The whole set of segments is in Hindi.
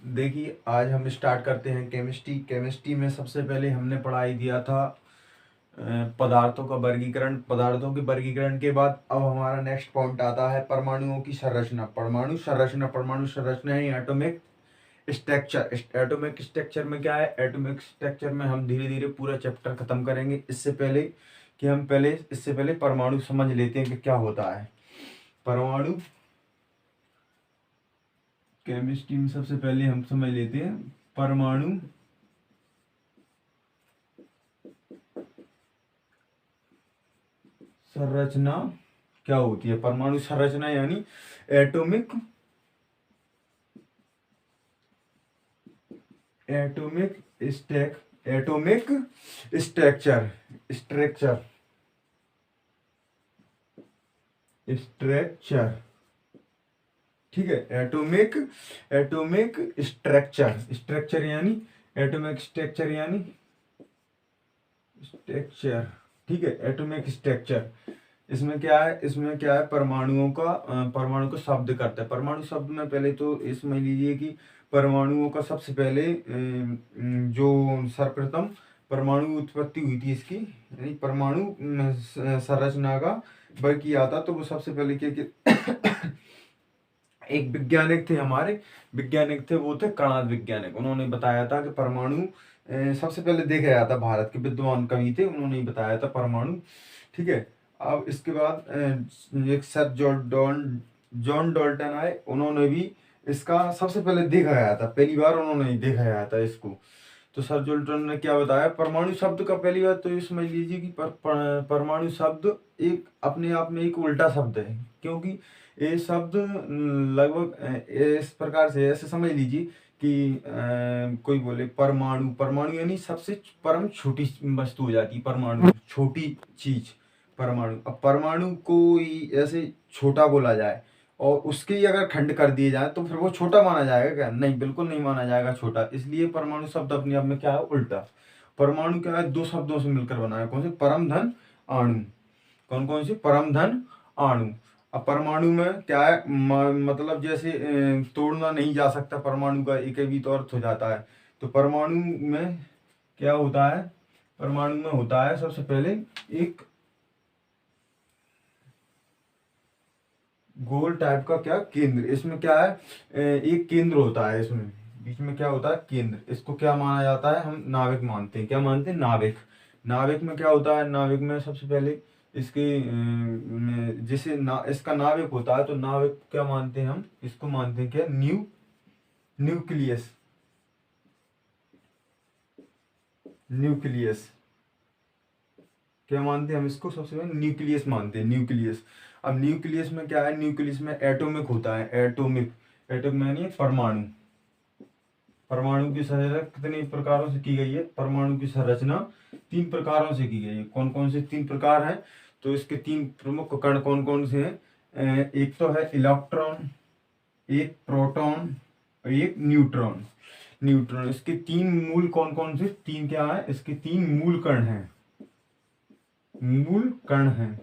देखिए, आज हम स्टार्ट करते हैं केमिस्ट्री। केमिस्ट्री में सबसे पहले हमने पढ़ाई दिया था अ, पदार्थों का वर्गीकरण। पदार्थों के वर्गीकरण के बाद अब हमारा नेक्स्ट पॉइंट आता है परमाणुओं की संरचना। परमाणु संरचना है एटॉमिक स्ट्रक्चर। एटॉमिक स्ट्रक्चर में क्या है? एटॉमिक स्ट्रक्चर में हम धीरे धीरे पूरा चैप्टर खत्म करेंगे। इससे पहले परमाणु समझ लेते हैं कि क्या होता है परमाणु। केमिस्ट्री में सबसे पहले हम समझ लेते हैं परमाणु संरचना क्या होती है। परमाणु संरचना यानी atomic atomic atomic structure structure structure ठीक है। एटॉमिक स्ट्रक्चर यानी एटॉमिक स्ट्रक्चर यानी स्ट्रक्चर ठीक है। एटॉमिक स्ट्रक्चर इसमें क्या है परमाणुओं का परमाणु को शब्द करता है। परमाणु शब्द में पहले तो ये समझ लीजिए कि परमाणुओं का सबसे पहले जो सर्वप्रथम परमाणु उत्पत्ति हुई थी इसकी, यानी परमाणु संरचना का वर्ग किया था। तो वो सबसे पहले क्या एक वैज्ञानिक थे, हमारे वैज्ञानिक थे, वो थे कणाद वैज्ञानिक। उन्होंने बताया था कि परमाणु सबसे पहले देखा गया था। भारत के विद्वान कवि थे, उन्होंने ही बताया था परमाणु ठीक है। अब इसके बाद एक सर जॉन डॉल्टन आए, उन्होंने भी इसका सबसे पहले देखा गया था, पहली बार उन्होंने ही देखा गया था इसको। तो सर जॉल्टन ने क्या बताया परमाणु शब्द का? पहली बात तो ये समझ लीजिए कि परमाणु शब्द एक अपने आप में एक उल्टा शब्द है, क्योंकि ये शब्द लगभग इस प्रकार से ऐसे समझ लीजिए कि कोई बोले परमाणु, परमाणु यानी सबसे परम छोटी वस्तु हो जाती है परमाणु, छोटी चीज परमाणु। अब परमाणु को ही ऐसे छोटा बोला जाए और उसके ही अगर खंड कर दिए जाए तो फिर वो छोटा माना जाएगा क्या? नहीं, बिल्कुल नहीं माना जाएगा छोटा। इसलिए परमाणु शब्द अपने आप में क्या है? उल्टा। परमाणु क्या है? दो शब्दों से मिलकर बना है। कौन से? परम धन अणु। कौन कौन से? परम धन अणु। अब परमाणु में क्या है? मतलब जैसे तोड़ना नहीं जा सकता परमाणु का एक भी तो अर्थ हो जाता है। तो परमाणु में क्या होता है? परमाणु में होता है सबसे पहले एक गोल टाइप का क्या केंद्र। इसमें क्या है? एक केंद्र होता है, इसमें बीच में क्या होता है? केंद्र। इसको क्या माना जाता है? हम नाविक मानते हैं। क्या मानते हैं? नाविक। नाविक में क्या होता है? नाविक में सबसे पहले इसके इसका नाविक होता है, तो नाविक क्या मानते हैं हम? इसको मानते हैं क्या? न्यूक्लियस। न्यूक्लियस क्या मानते हैं हम इसको? सबसे पहले न्यूक्लियस मानते हैं, न्यूक्लियस। अब न्यूक्लियस में क्या है? न्यूक्लियस में एटॉमिक होता है। एटॉमिक यानी परमाणु। परमाणु की संरचना कितने प्रकारों से की गई है? परमाणु की संरचना 3 प्रकारों से की गई है। कौन कौन से 3 प्रकार हैं? तो इसके 3 प्रमुख कण कौन कौन से हैं? एक तो है इलेक्ट्रॉन, एक प्रोटॉन और एक न्यूट्रॉन। इसके 3 मूल कौन कौन से? 3 क्या है? इसके 3 मूल कण हैं। मूल कण हैं।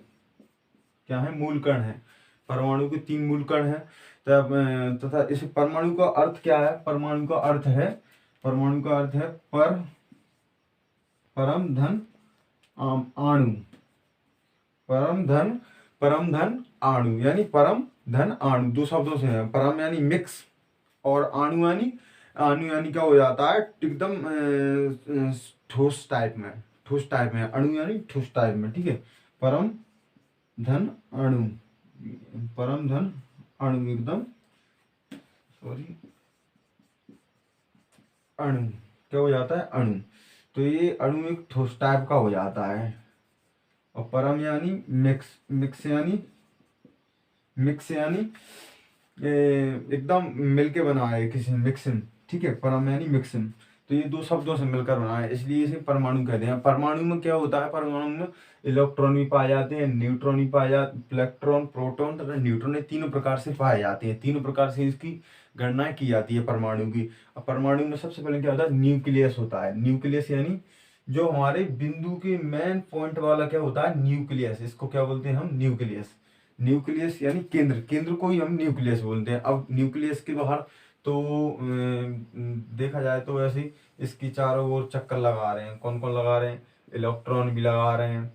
क्या है? मूल कण है। परमाणु के 3 मूल कण हैं। तथा इस परमाणु का अर्थ क्या है? परमाणु का अर्थ है परम धन अणु। परम धन अणु यानी परम धन अणु, 2 शब्दों से है। परम यानी मिक्स और अणु यानी क्या हो जाता है? एकदम ठोस टाइप में। अणु यानी ठोस टाइप में ठीक है। परम धन अणु एकदम सॉरी अणु क्या हो जाता है? अणु। तो ये अणु एक ठोस टाइप का हो जाता है। और परम यानी मिक्स यानी एकदम मिलके बना है किसी मिक्सिंग ठीक है। परम यानी मिक्सिंग। तो ये 2 शब्दों से मिलकर बना है, इसलिए इसे परमाणु कहते हैं। परमाणु में क्या होता है? परमाणु में इलेक्ट्रॉन भी पाए जाते हैं, न्यूट्रॉन भी पाए जाते, इलेक्ट्रॉन, प्रोटॉन तथा न्यूट्रॉन, ये तीनों प्रकार से पाए जाते हैं। तीनों प्रकार से इसकी गणना की जाती है परमाणु की। अब परमाणु में सबसे पहले क्या होता है? न्यूक्लियस होता है। न्यूक्लियस यानी जो हमारे बिंदु के मेन पॉइंट वाला क्या होता है? न्यूक्लियस। इसको क्या बोलते हैं हम? न्यूक्लियस यानी केंद्र को ही हम न्यूक्लियस बोलते हैं। अब न्यूक्लियस के बाहर तो देखा जाए तो वैसे ही इसकी चारों ओर चक्कर लगा रहे हैं। कौन कौन लगा रहे हैं? इलेक्ट्रॉन भी लगा रहे हैं,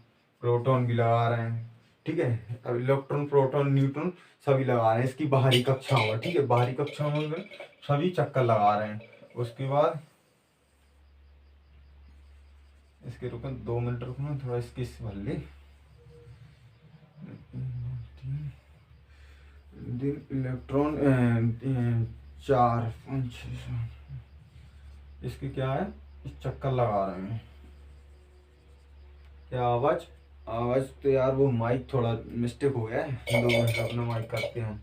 प्रोटॉन भी लगा रहे हैं, ठीक है। अब इलेक्ट्रॉन, प्रोटॉन, न्यूट्रॉन सभी लगा रहे हैं इसकी बाहरी कक्षाओं में, ठीक है। बाहरी कक्षाओं में सभी चक्कर लगा रहे हैं। उसके बाद इसके रुको 2 मिनट रुकना, थोड़ा इसकी भर ले। इलेक्ट्रॉन 4 5 6 इसके क्या है, इस चक्कर लगा रहे हैं। क्या आवाज? आवाज तो यार वो माइक थोड़ा मिस्टेक हो गया है, 2 मिनट अपना माइक करते हैं।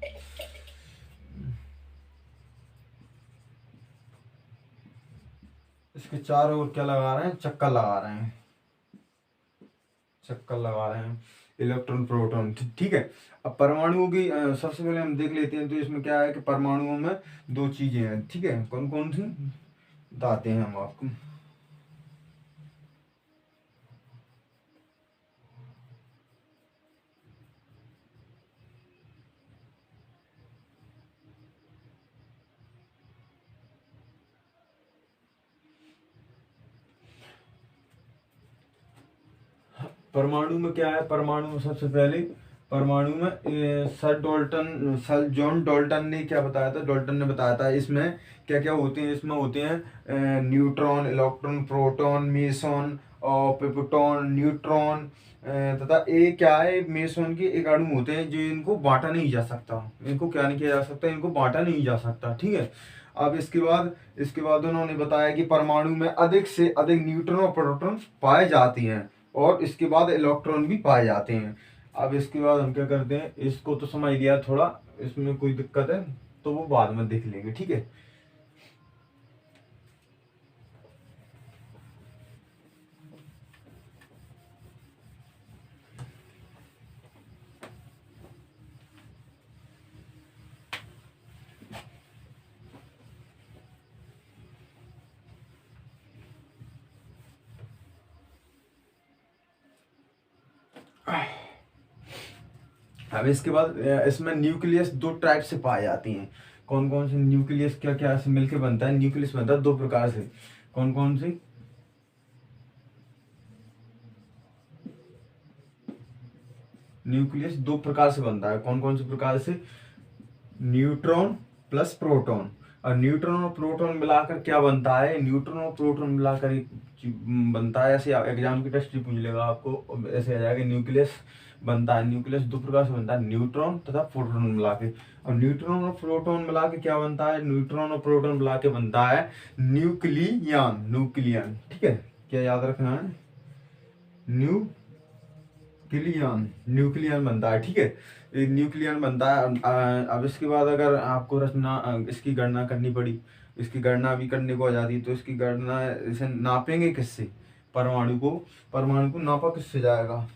इसके चारों ओर क्या लगा रहे हैं? चक्कर लगा रहे हैं, चक्कर लगा रहे हैं इलेक्ट्रॉन, प्रोटॉन, ठीक है। अब परमाणुओं की सबसे पहले हम देख लेते हैं। तो इसमें क्या है कि परमाणुओं में 2 चीजें हैं, ठीक है। कौन कौन सी बताते हैं हम आपको। परमाणु में क्या है? परमाणु में सबसे पहले परमाणु में सर जॉन डाल्टन ने क्या बताया था? डाल्टन ने बताया था इसमें क्या क्या होते हैं। इसमें होते हैं न्यूट्रॉन, इलेक्ट्रॉन, प्रोटॉन, मेसॉन और प्रोटॉन, न्यूट्रॉन तथा एक क्या है, मेसॉन के एक अणु होते हैं जो इनको बांटा नहीं जा सकता। इनको क्या नहीं किया जा सकता? इनको बांटा नहीं जा सकता, ठीक है। अब इसके बाद उन्होंने बताया कि परमाणु में अधिक से अधिक न्यूट्रॉन और प्रोटॉन पाए जाते हैं और इसके बाद इलेक्ट्रॉन भी पाए जाते हैं। अब इसके बाद हम क्या करते हैं, इसको तो समझ लिया थोड़ा, इसमें कोई दिक्कत है तो वो बाद में देख लेंगे, ठीक है। अब इसके बाद इसमें न्यूक्लियस 2 टाइप से पाई जाती हैं। कौन कौन से न्यूक्लियस क्या क्या से मिलकर बनता है? न्यूक्लियस बनता है 2 प्रकार से। कौन कौन सी? न्यूक्लियस 2 प्रकार से बनता है। कौन कौन से प्रकार से? Neutron plus proton. और न्यूट्रॉन और प्रोटॉन मिलाकर क्या बनता है? न्यूट्रॉन और प्रोटॉन मिलाकर एक बनता है। ऐसे एग्जाम की टेस्ट पूछ लेगा आपको, ऐसे आ जाएगा। न्यूक्लियस बनता है, न्यूक्लियस 2 प्रकार से बनता है, न्यूट्रॉन तथा प्रोटॉन मिला के। और न्यूट्रॉन और प्रोटॉन मिला के क्या बनता है? न्यूट्रॉन और प्रोटॉन मिला के बनता है न्यूक्लियन। न्यूक्लियन, ठीक है। क्या याद रखना है? न्यूक्लियन बनता है, ठीक है। न्यूक्लियन बनता है। अब इसके बाद अगर आपको रचना इसकी गणना करनी पड़ी, इसकी गणना भी करने को आ जाती है। तो इसकी गणना इसे नापेंगे किससे? परमाणु को नापा किससे जाएगा?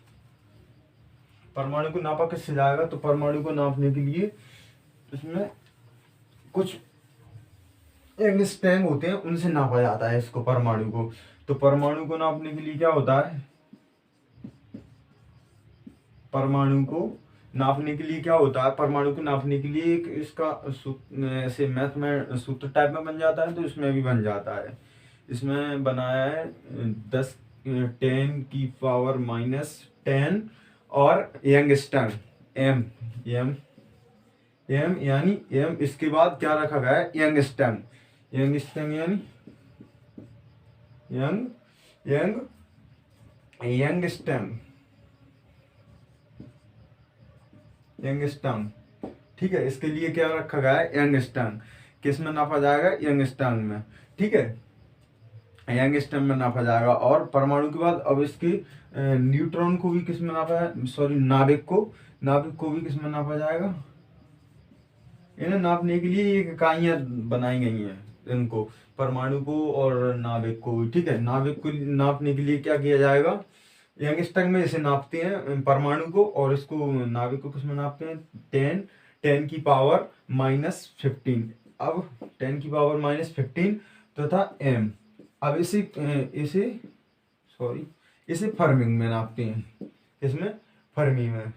परमाणु को नापा किससे जाएगा? तो परमाणु को नापने के लिए इसमें कुछ एंगस्ट्रैम होते हैं, उनसे नापा जाता है इसको, परमाणु को। तो परमाणु को नापने के लिए क्या होता है? परमाणु को नापने के लिए क्या होता है? परमाणु को नापने के लिए एक इसका ऐसे मैथ में सूत्र टाइप में बन जाता है, तो इसमें भी बन जाता है। इसमें बनाया है 10⁻⁻10 और यंगस्टन एम एम एम यानी एम। इसके बाद क्या रखा गया है? यंगस्टन। यंगस्टन यानी यंग यंग यंगस्टन यंगस्टन, ठीक है। इसके लिए क्या रखा गया है? यंगस्टन। किस में नापा जाएगा? यंगस्टन में, ठीक है। यंगस्टन में नापा जाएगा। और परमाणु के बाद अब इसके न्यूट्रॉन को भी किस में नापा है? सॉरी, नाभिक को भी किस में नापा जाएगा? इन्हें नापने के लिए एक इकाइयां बनाई गई हैं, इनको, परमाणु को और नाभिक को भी, ठीक है। नाभिक को नापने के लिए क्या किया जाएगा? यंगस्टन में इसे नापते हैं परमाणु को, और इसको नाभिक को किसमें नापते हैं? 10⁻⁻15। अब 10⁻⁻15 तथा m। अब इसे फर्मी में नापते हैं। किसमें? फर्मी में।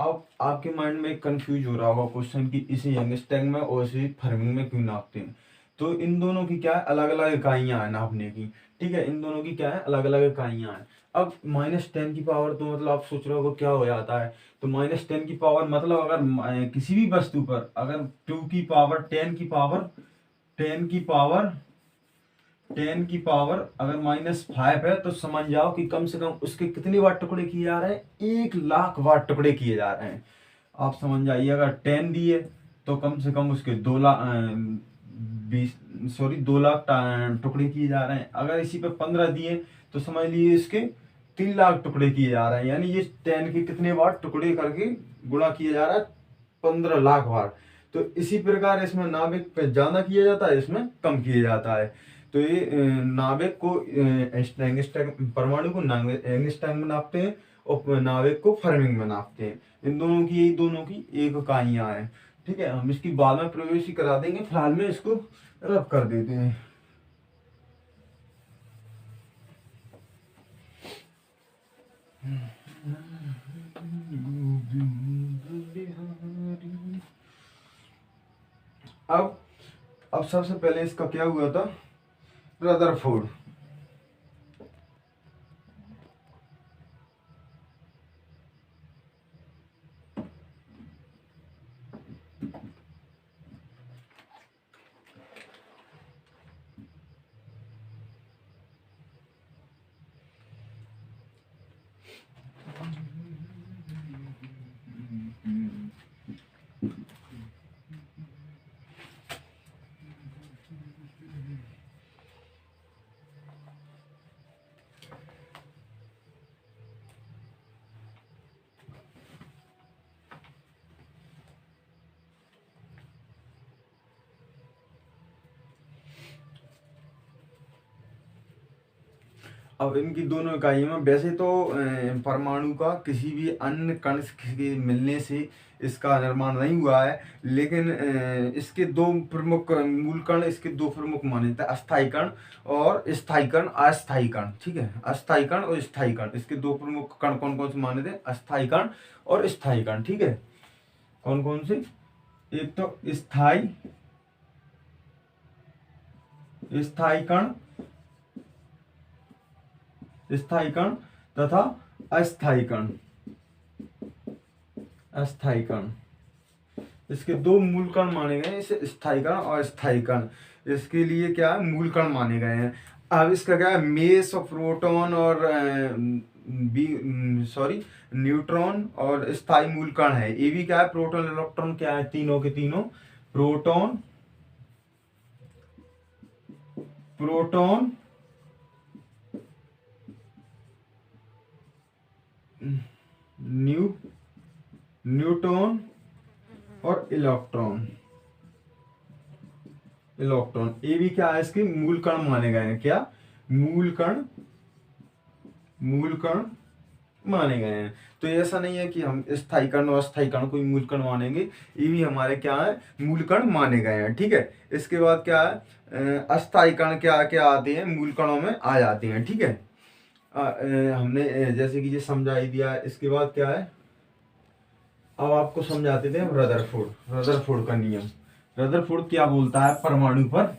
अब आपके माइंड में कंफ्यूज हो रहा होगा क्वेश्चन कि इसे यंगस्टैंग में और इसे फर्मिंग में क्यों नापते हैं। तो इन दोनों की क्या है, अलग अलग इकाइयां हैं नापने की। ठीक है, इन दोनों की क्या है, अलग अलग इकाइयां हैं। अब -10 की पावर, तो मतलब आप सोच रहे हो क्या हो जाता है। तो -10 की पावर मतलब अगर किसी भी वस्तु पर अगर 2 की पावर 10 की पावर 10 की पावर 10 की पावर अगर -5 है, तो समझ जाओ कि कम से कम उसके कितने बार टुकड़े किए जा रहे हैं, 1 लाख बार टुकड़े किए जा रहे हैं। आप समझ जाइए, अगर 10 दिए तो कम से कम उसके 2 लाख टुकड़े किए जा रहे हैं। अगर इसी पे 15 दिए तो समझ लीजिए इसके 3 लाख टुकड़े किए जा रहे हैं। यानी ये 10 के कितने बार टुकड़े करके गुणा किया जा रहा है, 15 लाख बार। तो इसी प्रकार इसमें नाभिक पे ज्यादा किया जाता है, इसमें कम किया जाता है। तो ये नाभिक को परमाणु को एंगस्ट्रॉम में नापते हैं और नाभिक को फर्मिंग में नापते हैं। इन दोनों की एक इकाइयां हैं। ठीक है, हम इसकी बाद में प्रवेश करा देंगे, फिलहाल में इसको रब कर देते हैं। अब सबसे पहले इसका क्या हुआ था, रदरफोर्ड। अब इनकी दोनों इकाइयों में वैसे तो परमाणु का किसी भी अन्य कण के मिलने से इसका निर्माण नहीं हुआ है, लेकिन इसके दो प्रमुख मूल कण, इसके दो प्रमुख माने जाते हैं, अस्थायी कण और स्थायी कण, अस्थायी कण। ठीक है, अस्थायी कण और स्थायी कण, इसके दो प्रमुख कण कौन कौन से माने थे, अस्थायी कण और स्थायी कण। ठीक है, कौन कौन से, एक तो स्थायी कण, स्थायी कण तथा अस्थायी कण। अस्थायी कण, इसके दो मूल कण माने गए हैं, इसे स्थायी कण और अस्थायी कण। इसके लिए क्या है, मूल कण माने गए हैं। अब इसका क्या है, मेस और प्रोटॉन और न्यूट्रॉन और स्थायी मूल कण है। ये भी क्या है, प्रोटॉन इलेक्ट्रॉन क्या है, तीनों के तीनों प्रोटॉन न्यूट्रॉन और इलेक्ट्रॉन। ये भी क्या है, इसके मूल कण माने गए हैं। क्या, मूल कण माने गए हैं। तो ऐसा नहीं है कि हम स्थायी कण और अस्थायी कण को मूल कण मानेंगे, ये भी हमारे क्या है, मूल कण माने गए हैं। ठीक है, इसके बाद क्या है, अस्थायी कण क्या क्या आते हैं, मूल कणों में आ जाते हैं। ठीक है, हमने जैसे कि ये समझा ही दिया। इसके बाद क्या है, अब आपको समझाते थे रदरफोर्ड का नियम। रदरफोर्ड क्या बोलता है परमाणु पर,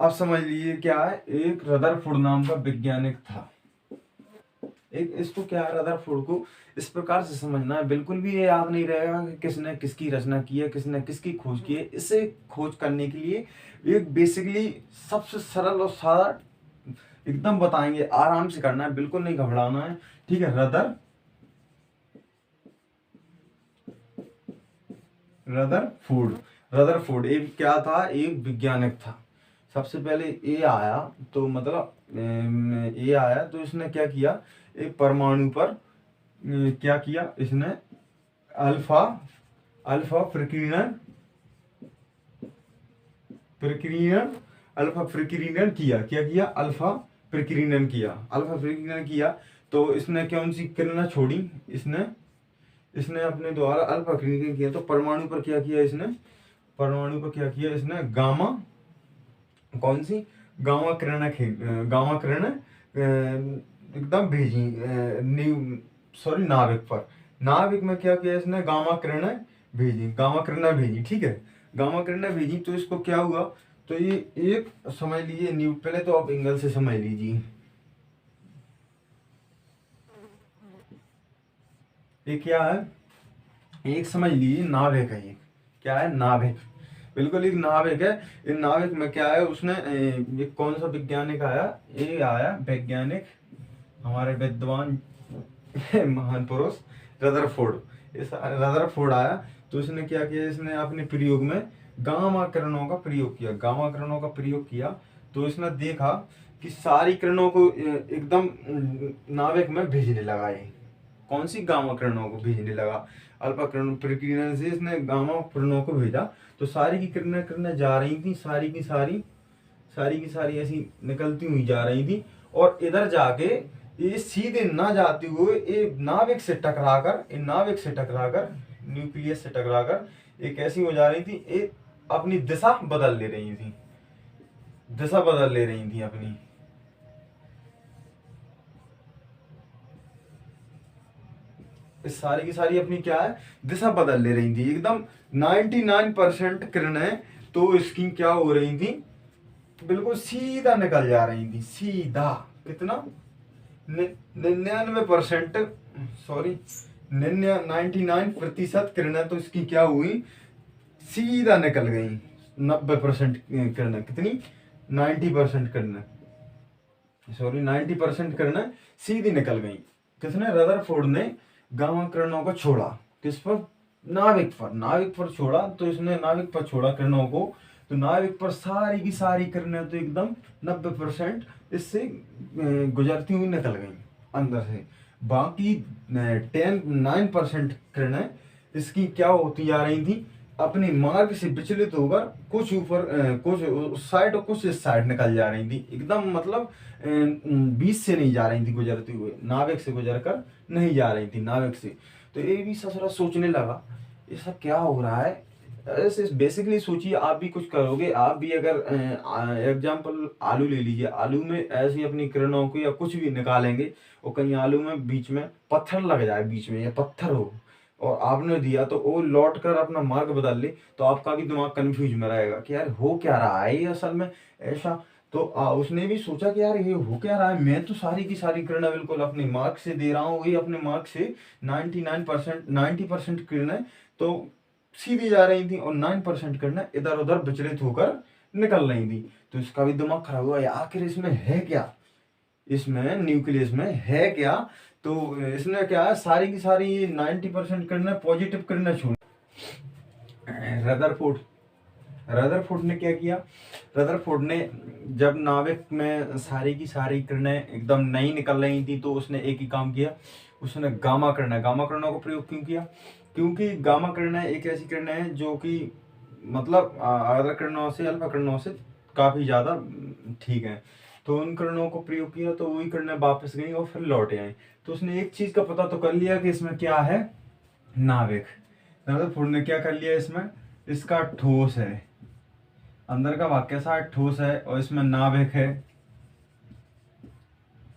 अब समझ लीजिए क्या है, एक रदरफोर्ड नाम का वैज्ञानिक था। इसको क्या है, रदरफोर्ड को इस प्रकार से समझना है, बिल्कुल भी ये याद नहीं रहेगा कि किसने किसकी रचना की है, किसने किसकी खोज की है। इसे खोज करने के लिए एक बेसिकली सबसे सरल और सादा एकदम बताएंगे, आराम से करना है, बिल्कुल नहीं घबराना है। ठीक है, रदरफोर्ड एक क्या था, एक वैज्ञानिक था। सबसे पहले ये आया, तो मतलब ये आया तो इसने क्या किया, एक परमाणु पर क्या किया, इसने अल्फा प्रकीर्णन किया। क्या किया, अल्फा प्रकीर्णन किया। तो इसने कौन सी किरणें छोड़ी, इसने इसने अपने द्वारा अल्फा किरण किया, तो परमाणु पर क्या किया इसने, परमाणु पर क्या किया इसने, गामा, कौन सी, गामा किरण, गामा किरण एकदम भेजी नाविक पर। नाविक में क्या किया इसने, गामा किरण भेजी, गामा किरण भेजी, ठीक है, गामा किरण भेजी। तो इसको क्या हुआ, तो ये एक समझ लीजिए न्यू, पहले तो आप एंगल से समझ लीजिए, ये क्या है, एक समझ लीजिए नाविक है, ये क्या है, नाविक, बिल्कुल एक नाविक है। इन नाविक में क्या है, उसने ये कौन सा वैज्ञानिक आया, ये आया वैज्ञानिक हमारे विद्वान महान पुरुष रदरफोर्ड। इस रदरफोर्ड आया, तो इसने क्या किया, इसने अपने प्रयोग में गामा किरणों का प्रयोग किया, गामा किरणों का प्रयोग किया। तो इसने देखा कि सारी किरणों को एकदम नाविक में भेजने लगा, ये कौन सी, गामा किरणों को भेजने लगा। अल्फा किरण प्रकीर्णन से इसने गामा किरणों को भेजा, तो सारी की किरणें किरणें जा रही थी, सारी की सारी ऐसी निकलती हुई जा रही थी, और इधर जाके ये सीधे ना जाते हुए ये नाविक से टकराकर न्यूक्लियस से टकराकर एक ऐसी हो जा रही थी, ये अपनी दिशा बदल ले रही थी अपनी। इस सारी की सारी अपनी क्या है, दिशा बदल ले रही थी एकदम। 99% किरणें तो इसकी क्या हो रही थी, बिल्कुल सीधा निकल जा रही थी, सीधा, कितना, 99%, सॉरी 99% किरणें तो इसकी क्या हुई, सीधा निकल गई। 90% किरणें, कितनी, 90% किरणें, सॉरी 90% किरणें सीधी निकल गई। किसने, रदरफोर्ड ने गामा किरणों को छोड़ा, किस पर, नाविक पर छोड़ा। तो इसने नाविक पर छोड़ा किरणों को, तो नाविक पर सारी की सारी किरणें तो एकदम 90% इससे गुजरती हुई निकल गई अंदर से। बाकी 9% किरणें इसकी क्या होती जा रही थी, अपने मार्ग से विचलित होकर कुछ ऊपर, कुछ उस साइड और कुछ इस साइड निकल जा रही थी एकदम, मतलब बीच से नहीं जा रही थी गुजरते हुए, नाविक से गुजर कर नहीं जा रही थी नाविक से। तो ये भी ससुरा सोचने लगा, ये सब क्या हो रहा है। ऐसे बेसिकली सोचिए, आप भी कुछ करोगे, आप भी अगर एग्जाम्पल आलू ले लीजिए, आलू में ऐसी अपनी किरणों को या कुछ भी निकालेंगे, और कहीं आलू में बीच में पत्थर लग जाए, बीच में या पत्थर हो और आपने दिया, तो वो लौट कर अपना मार्ग बदल ले, तो आपका भी दिमाग कंफ्यूज में रहेगा कि यार हो क्या रहा है ये असल में ऐसा। तो उसने भी सोचा कि यार ये हो क्या रहा है, मैं तो सारी की सारी किरणें बिल्कुल अपने मार्ग से दे रहा हूँ, वही अपने मार्ग से 90% किरणें तो सीधी जा रही थी, और 9% किरणें इधर उधर विचलित होकर निकल रही थी। तो इसका भी दिमाग खराब हुआ, आखिर इसमें है क्या, इसमें न्यूक्लियस में है क्या। तो इसने क्या है, सारी की सारी 90% किरणें पॉजिटिव किरणें छोड़। रदरफोर्ड ने क्या किया, रदरफोर्ड ने जब नाविक में सारी की सारी किरणें एकदम नहीं निकल रही थी, तो उसने एक ही काम किया, उसने गामा किरणों का प्रयोग क्यों किया, क्योंकि गामा किरणें एक ऐसी किरणें हैं जो कि मतलब अदर किरणों से, अल्फा किरणों से काफ़ी ज़्यादा ठीक है। तो उन किरणों को प्रयोग किया, तो वही किरणें वापस गई और फिर लौटे आई। तो उसने एक चीज़ का पता तो कर लिया कि इसमें क्या है, नाविक। रदरफोर्ड ने क्या कर लिया, इसमें इसका ठोस है, अंदर का भाग कैसा है, ठोस है, और इसमें नाविक है,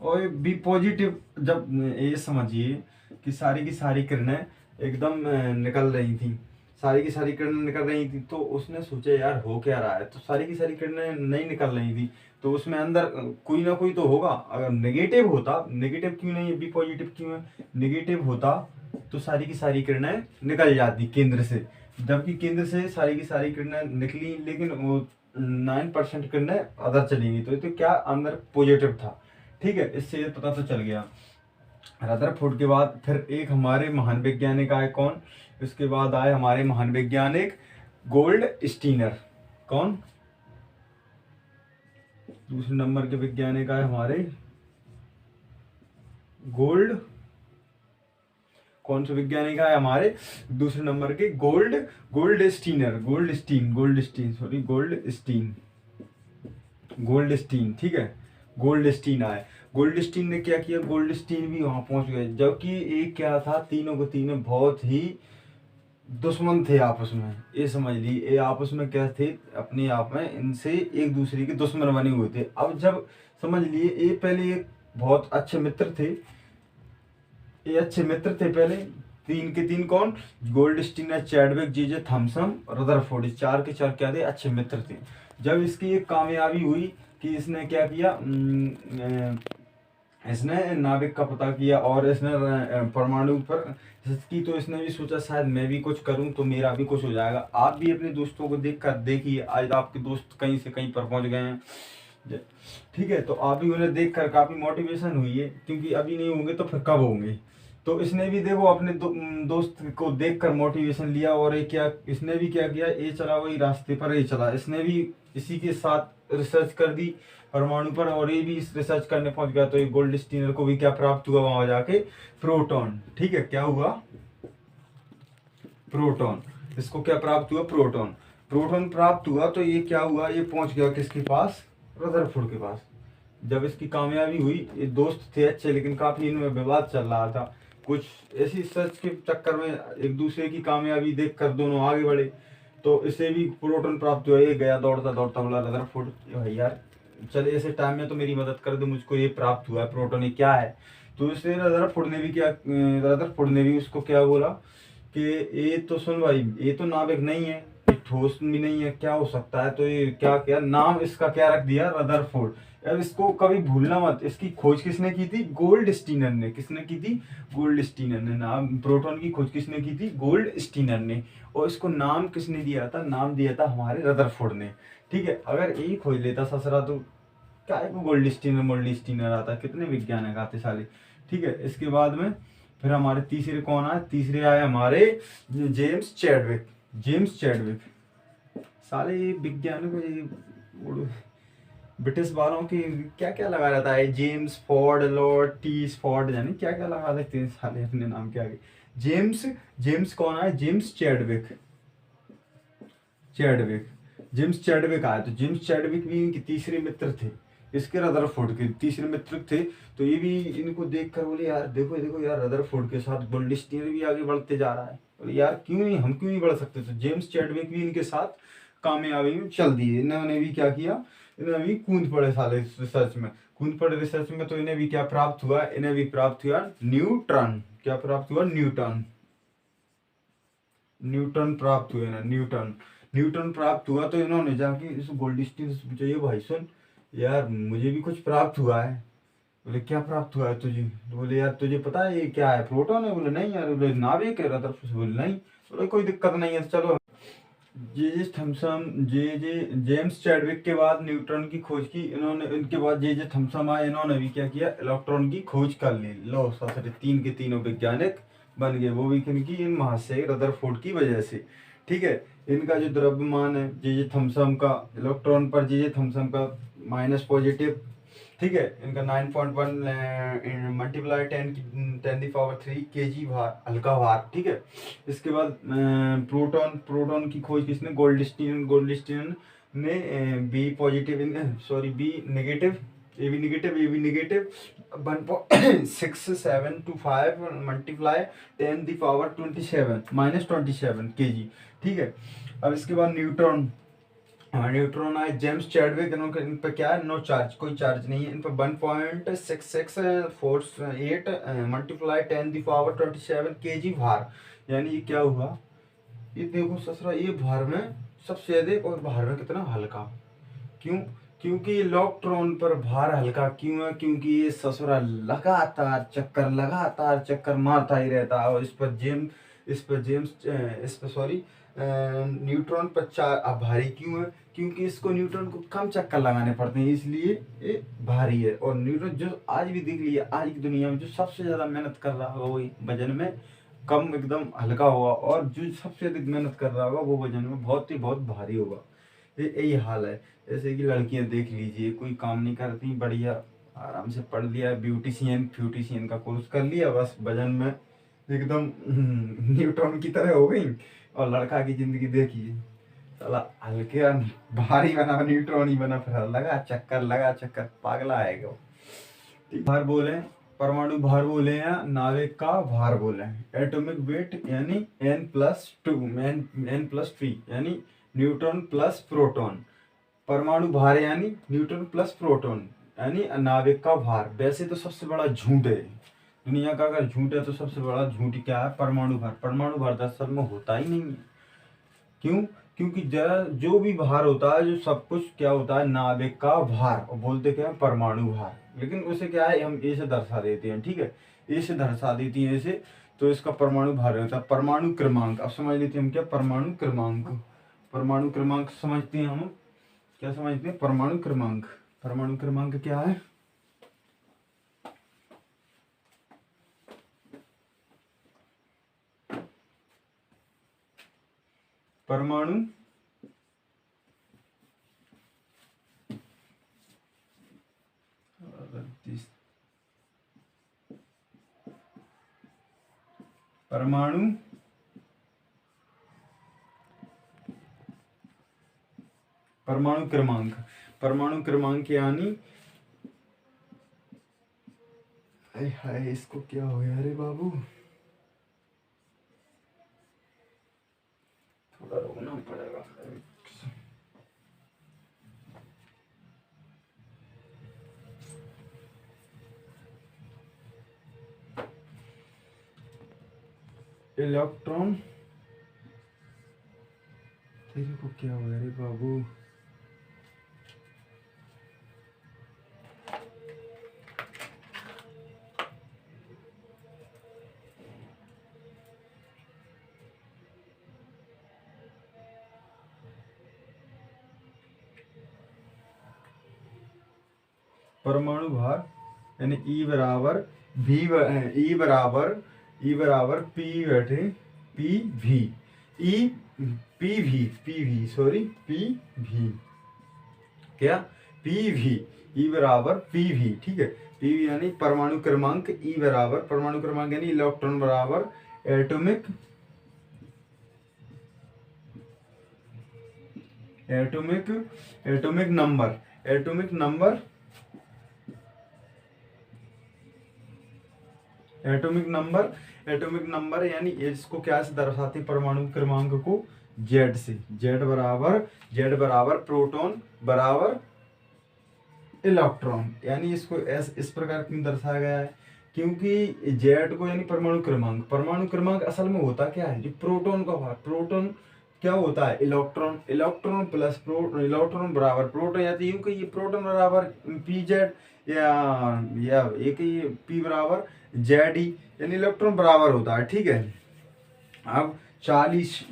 और बी पॉजिटिव। जब ये समझिए कि सारी की सारी किरणें एकदम निकल रही थी, सारी की सारी किरणें निकल रही थी, तो उसने सोचा यार हो क्या रहा है। तो सारी की सारी किरणें नहीं निकल रही थी, तो उसमें अंदर कोई ना कोई तो होगा। अगर नेगेटिव होता, नेगेटिव क्यों नहीं है, बी पॉजिटिव क्यों है, नेगेटिव होता तो सारी की सारी किरणें निकल जाती केंद्र से, जबकि केंद्र से सारी की सारी किरणें निकली, लेकिन वो 9% किरणें अदर चली गई। तो क्या अंदर पॉजिटिव था, ठीक है, इससे ये पता तो चल गया। रदरफोर्ड के बाद फिर एक हमारे महान वैज्ञानिक आए, कौन, इसके बाद आए हमारे महान वैज्ञानिक गोल्ड स्टीनर। कौन, दूसरे नंबर के वैज्ञानिक आए हमारे कौन से वैज्ञानिक आए हमारे दूसरे नंबर के, गोल्ड स्टीन, ठीक है, गोल्ड स्टीन आए। गोल्डस्टीन ने क्या किया, गोल्डस्टीन भी वहां पहुंच गए, जबकि एक क्या था, तीनों को तीनों बहुत ही दुश्मन थे आपस में। ये समझ ली, ये आपस में क्या थे, अपने आप में इनसे एक दूसरे के दुश्मन बने हुए थे। अब जब समझ लिए, ये पहले एक बहुत अच्छे मित्र थे, ये अच्छे मित्र थे पहले, तीन के तीन कौन, गोल्डस्टीन, चैडविक, जीजे थॉमसन, रदरफोर्ड, इस चार के चार क्या थे, अच्छे मित्र थे। जब इसकी एक कामयाबी हुई कि इसने क्या किया, इसने नाविक का पता किया और इसने परमाणु पर की, तो इसने भी सोचा शायद मैं भी कुछ करूं तो मेरा भी कुछ हो जाएगा। आप भी अपने दोस्तों को देख कर देखिए, आज आपके दोस्त कहीं से कहीं पर पहुंच गए हैं, ठीक है, तो आप भी उन्हें देख कर काफी मोटिवेशन हुई है, क्योंकि अभी नहीं होंगे तो फिर कब होंगे। तो इसने भी देखो अपने दोस्त को देख कर मोटिवेशन लिया, और ये क्या, इसने भी क्या किया, ये चला वही रास्ते पर, ये चला, इसने भी इसी के साथ रिसर्च कर दी परमाणु पर, और ये भी इस रिसर्च करने पहुंच गया। तो ये गोल्डस्टीनर को भी क्या प्राप्त हुआ वहां जाके, प्रोटॉन, ठीक है, क्या हुआ, प्रोटॉन, इसको क्या प्राप्त हुआ, प्रोटॉन, प्रोटॉन प्राप्त हुआ। तो ये क्या हुआ, ये पहुंच गया किसके पास, रदरफोर्ड के पास। जब इसकी कामयाबी हुई, ये दोस्त थे अच्छे, लेकिन काफी इनमें विवाद चल रहा था, कुछ ऐसी सर्च के चक्कर में एक दूसरे की कामयाबी देखकर दोनों आगे बढ़े। तो इसे भी प्रोटॉन प्राप्त हुआ, ये गया दौड़ता दौड़ता, बोला रदरफोर्ड भाई यार चले, ऐसे टाइम में तो मेरी मदद कर दो, मुझको ये प्राप्त हुआ है प्रोटॉन, ये क्या है। तो इसलिए रदरफोर्ड ने भी क्या, रदरफोर्ड ने भी उसको क्या बोला कि ये तो सुन भाई, ये तो नाविक नहीं है, ये ठोस भी नहीं है, क्या हो सकता है। तो ये क्या किया, नाम इसका क्या रख दिया, रदरफोर्ड। अब इसको कभी भूलना मत, इसकी खोज किसने की थी, गोल्डस्टीनर ने, किसने की थी, गोल्डस्टीनर ने। नाम प्रोटॉन की खोज किसने की थी, गोल्डस्टीनर ने, और इसको नाम किसने दिया था, नाम दिया था हमारे रदरफोर्ड ने, ठीक है। अगर यही खोज लेता ससरा तो क्या है, गोल्डस्टीनर आता, कितने वैज्ञानिक आते साले, ठीक है। इसके बाद में फिर हमारे तीसरे कौन आए, तीसरे आए हमारे जेम्स चैडविक, जेम्स चैडविक, साले ये वैज्ञानिक ब्रिटिश वालों की क्या क्या लगा रहता है, जेम्स फोर्ड, लॉर्ड टीस फोर्ड, यानी क्या क्या लगा देते हैं साले अपने नाम के आगे। जेम्स, जेम्स कौन है, James Chadwick, Chadwick, James Chadwick आया। तो जेम्स चैडविक भी इनके तीसरे मित्र थे, इसके रदरफोर्ड के तीसरे मित्र थे। तो ये भी इनको देख कर बोले यार देखो देखो यार, रदरफोर्ड के साथ गोल्डस्टीनर भी आगे बढ़ते जा रहा है, बोले यार क्यों नहीं, हम क्यों नहीं बढ़ सकते। तो जेम्स चैडविक भी इनके साथ कामयाबी में चल दिए, इन्होंने भी क्या किया, इन्हें भी कूद पड़े साले रिसर्च में, कूद पड़े रिसर्च में। तो इन्हें भी क्या प्राप्त हुआ, इन्हें भी प्राप्त हुआ न्यूट्रॉन, क्या प्राप्त हुआ, न्यूटन, न्यूटन प्राप्त हुए ना, न्यूटन, न्यूटन प्राप्त हुआ। तो इन्होंने जाके इस गोल्डस्टीन से पूछा, ये भाई सुन यार मुझे भी कुछ प्राप्त हुआ है। बोले क्या प्राप्त हुआ है तुझे, तो बोले यार तुझे पता है ये क्या है, प्रोटॉन है। बोले नहीं यार, बोले नाभिक है रदरफोर्ड, बोले नहीं। बोले कोई दिक्कत नहीं है, तो चलो। जे जे थॉमसन, जे जे जेम्स चैडविक के बाद न्यूट्रॉन की खोज की इन्होंने, इनके बाद जे जे थॉमसन आए, इन्होंने भी क्या किया, इलेक्ट्रॉन की खोज कर ली। लो सारे तीन के तीनों वैज्ञानिक बन गए, वो भी किनकी, इन महाशय रदरफोर्ड की वजह से, ठीक है। इनका जो द्रव्यमान है जे जे थॉमसन का, इलेक्ट्रॉन पर जे जे थॉमसन का माइनस पॉजिटिव, ठीक है। इनका 9.1 मल्टीप्लाई 10⁻³ kg भार, हल्का भार, ठीक है। इसके बाद प्रोटॉन, प्रोटॉन की खोज किसने, गोल्डस्टीन, गोल्डस्टीन ने B positive, B negative, A B negative, A B negative 1.6725 multiply 10⁻27 -27 kg, ठीक है। अब इसके बाद न्यूट्रॉन, न्यूट्रॉन आए जेम्स चैडविक, इन पर क्या है, नो चार्ज, कोई चार्ज नहीं है इन पर, 1.6648 मल्टीप्लाई 10⁻27 kg भार। यानी ये क्या हुआ, ये देखो ससुरा, ये भार में सबसे अधिक और भार में कितना हल्का, क्यों, क्योंकि इलेक्ट्रॉन पर भार हल्का क्यों है, क्योंकि ये ससुरा लगातार चक्कर मारता ही रहता है। और इस पर न्यूट्रॉन पर भारी क्यों है, क्योंकि इसको न्यूट्रॉन को कम चक्कर लगाने पड़ते हैं, इसलिए ये भारी है। और न्यूट्रॉन जो आज भी देख लिया, आज की दुनिया में जो सबसे ज्यादा मेहनत कर रहा होगा वो वजन में कम एकदम हल्का होगा, और जो सबसे अधिक मेहनत कर रहा होगा वो वजन में बहुत भारी होगा। यही हाल है। जैसे कि लड़कियां देख लीजिए, कोई काम नहीं करती, बढ़िया आराम से पढ़ लिया, ब्यूटिशियन का कोर्स कर लिया, बस वजन में एकदम न्यूट्रॉन की तरह हो गई। और लड़का की जिंदगी देखिए, साला हल्के भारी बना, न्यूट्रॉन ही बना, फिर लगा चक्कर पागला आएगा। भार बोले, परमाणु भार बोले या नाविक का भार बोले। एटॉमिक वेट यानी n+2 n+3 यानी न्यूट्रॉन प्लस प्रोटॉन। परमाणु भार यानी न्यूट्रॉन प्लस प्रोटॉन यानी नाविक का भार। वैसे तो सबसे बड़ा झूठ है दुनिया का, अगर झूठ है तो सबसे बड़ा झूठ क्या है? परमाणु भार। परमाणु भार दरअसल में होता ही नहीं है। क्यों? क्योंकि जरा जो भी भार होता है, जो सब कुछ क्या होता है? नाविक का भार, और बोलते क्या है? परमाणु भार। लेकिन उसे क्या है, हम ए से दर्शा देते हैं, ठीक है, ए से दर्शा देती है इसे, तो इसका परमाणु भार होता है परमाणु क्रमांक। अब समझ लेते हैं हम क्या? परमाणु क्रमांक। परमाणु क्रमांक समझते हैं हम, क्या समझते हैं? परमाणु क्रमांक। परमाणु क्रमांक क्या है? परमाणु परमाणु परमाणु क्रमांक। परमाणु क्रमांक यानी, हाय हाय इसको क्या हो गया रे बाबू, थोड़ा रोकना पड़ेगा। इलेक्ट्रॉन, तेरे को क्या हो गया रे बाबू? परमाणु भार यानी ई बराबर भी, ई बराबर पी बैठे पी भी, ई पी भी सॉरी पी भी, क्या? पी भी, ई बराबर पी भी, ठीक है। पी भी यानी परमाणु क्रमांक, ई बराबर परमाणु क्रमांक यानी इलेक्ट्रॉन बराबर atomic atomic atomic number, atomic number, atomic number, atomic number यानी इसको क्या से दर्शाते? परमाणु क्रमांक को जेड से। जेड बराबर प्रोटॉन बराबर इलेक्ट्रॉन, यानी इसको इस प्रकार क्यों दर्शाया गया है? क्योंकि जेड को यानी परमाणु क्रमांक, परमाणु क्रमांक असल में होता क्या है? जो प्रोटॉन का भार, प्रोटॉन क्या होता है? इलेक्ट्रॉन, इलेक्ट्रॉन प्लस इलेक्ट्रॉन बराबर प्रोटॉन, या तो यूं कि ये प्रोटॉन बराबर पी जेड, या एक ही पी बराबर जेड ई, यानी इलेक्ट्रॉन बराबर होता है, ठीक है। अब 40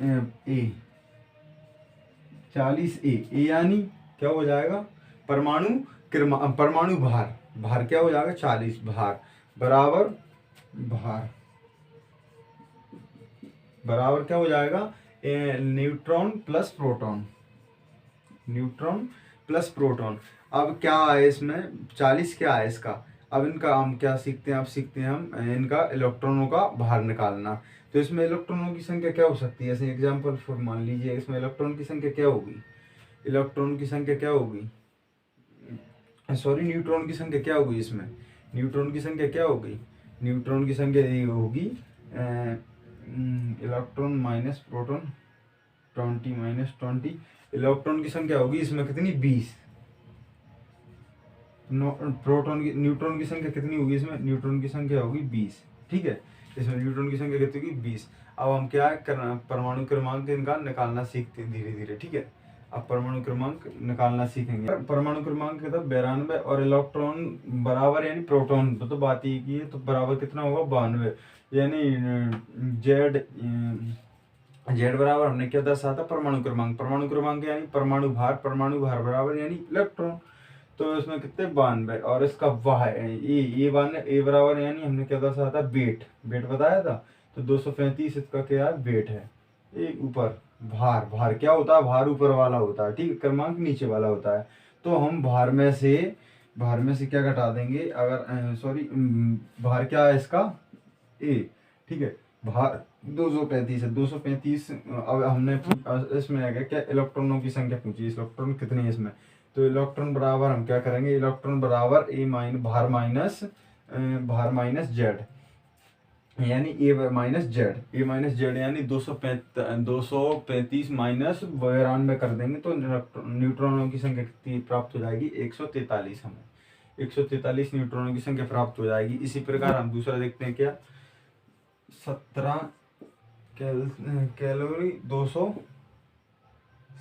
ए यानी क्या हो जाएगा? परमाणु परमाणु भार, भार क्या हो जाएगा? 40 भार बराबर, भार बराबर क्या हो जाएगा? Neutron plus proton, neutron plus proton. अब क्या है इसमें? 40 क्या है इसका? अब इनका हम क्या सीखते हैं? अब सीखते हैं हम इनका इलेक्ट्रॉनों का भार निकालना। तो इसमें इलेक्ट्रॉनों की संख्या क्या हो सकती है? ऐसे एग्जाम्पल फॉर मान लीजिए, इसमें इलेक्ट्रॉन की संख्या क्या होगी? इलेक्ट्रॉन की संख्या क्या होगी? सॉरी, न्यूट्रॉन की संख्या क्या होगी इसमें? न्यूट्रॉन की संख्या क्या होगी? न्यूट्रॉन की संख्या ये होगी इलेक्ट्रॉन माइनस प्रोटॉन, 20 - 20। इलेक्ट्रॉन की संख्या होगी इसमें कितनी? 20। प्रोटॉन की, न्यूट्रॉन की संख्या कितनी होगी इसमें? न्यूट्रॉन की संख्या होगी 20, ठीक है। इसमें न्यूट्रॉन की संख्या कितनी होगी? 20। अब हम क्या करना? परमाणु क्रमांक इनका निकालना सीखते हैं धीरे धीरे, ठीक है। अब परमाणु क्रमांक निकालना सीखेंगे। परमाणु क्रमांक कितना? 92। और इलेक्ट्रॉन बराबर यानी प्रोटॉन तो बात ही की है, तो बराबर कितना होगा? 92, यानी जेड बराबर हमने क्या दर्शाया था? परमाणु क्रमांक। परमाणु क्रमांक यानी परमाणु भार, परमाणु भार बराबर यानी इलेक्ट्रॉन। तो इसमें कितने? 92। और इसका वाह ये 92, ए बराबर यानी हमने क्या दर्शाया था? वेट, वेट बताया था। तो 235 इसका क्या है? वेट है। ये ऊपर भार, भार क्या होता है? भार ऊपर वाला होता है, ठीक है, क्रमांक नीचे वाला होता है। तो हम भार में से क्या घटा देंगे? अगर सॉरी, भार क्या है इसका? ए, ठीक है। भार 235 है, 235। अब हमने इसमें आ गया क्या? इलेक्ट्रॉनों की संख्या पूछी, इलेक्ट्रॉन कितने हैं इसमें? तो इलेक्ट्रॉन बराबर हम क्या करेंगे, इलेक्ट्रॉन बराबर भार माइनस जेड, यानी ए माइनस जेड यानी 235 माइनस 92 कर देंगे तो न्यूट्रॉनों की संख्या कितनी प्राप्त हो जाएगी, 143। हमें 143 न्यूट्रॉनों की संख्या प्राप्त हो जाएगी। इसी प्रकार हम दूसरा देखते हैं, क्या 17 कैलोरी 200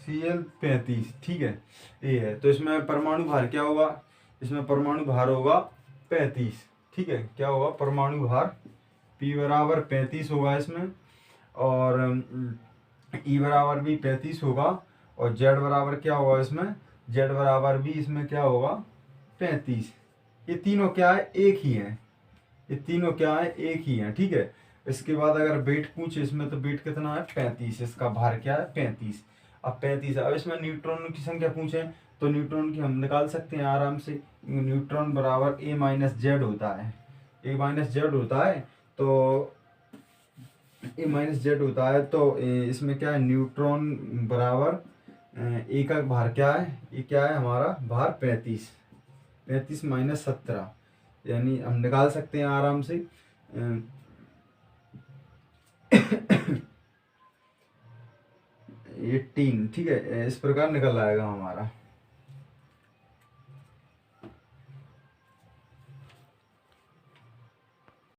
Cl 35, ठीक है, ये है। तो इसमें परमाणु भार क्या होगा, इसमें परमाणु भार होगा 35, ठीक है, क्या होगा परमाणु भार P बराबर 35 होगा इसमें, और E बराबर भी 35 होगा, और Z बराबर क्या होगा इसमें, Z बराबर भी इसमें क्या होगा 35। ये तीनों क्या है, एक ही है, ये तीनों क्या है, एक ही है, ठीक है। इसके बाद अगर वेट पूछे इसमें, तो वेट कितना है 35, इसका भार क्या है 35। अब 35, अब इसमें न्यूट्रॉन की संख्या पूछे तो न्यूट्रॉन की हम निकाल सकते हैं आराम से। न्यूट्रॉन बराबर ए माइनस जेड होता है, ए माइनस जेड होता है, तो ए माइनस जेड होता है, तो इसमें क्या है, न्यूट्रॉन बराबर ए का भार क्या है, ये क्या है हमारा भार 35, 35 माइनस 17, यानी हम निकाल सकते हैं आराम से 18, ठीक है, इस प्रकार निकल आएगा हमारा।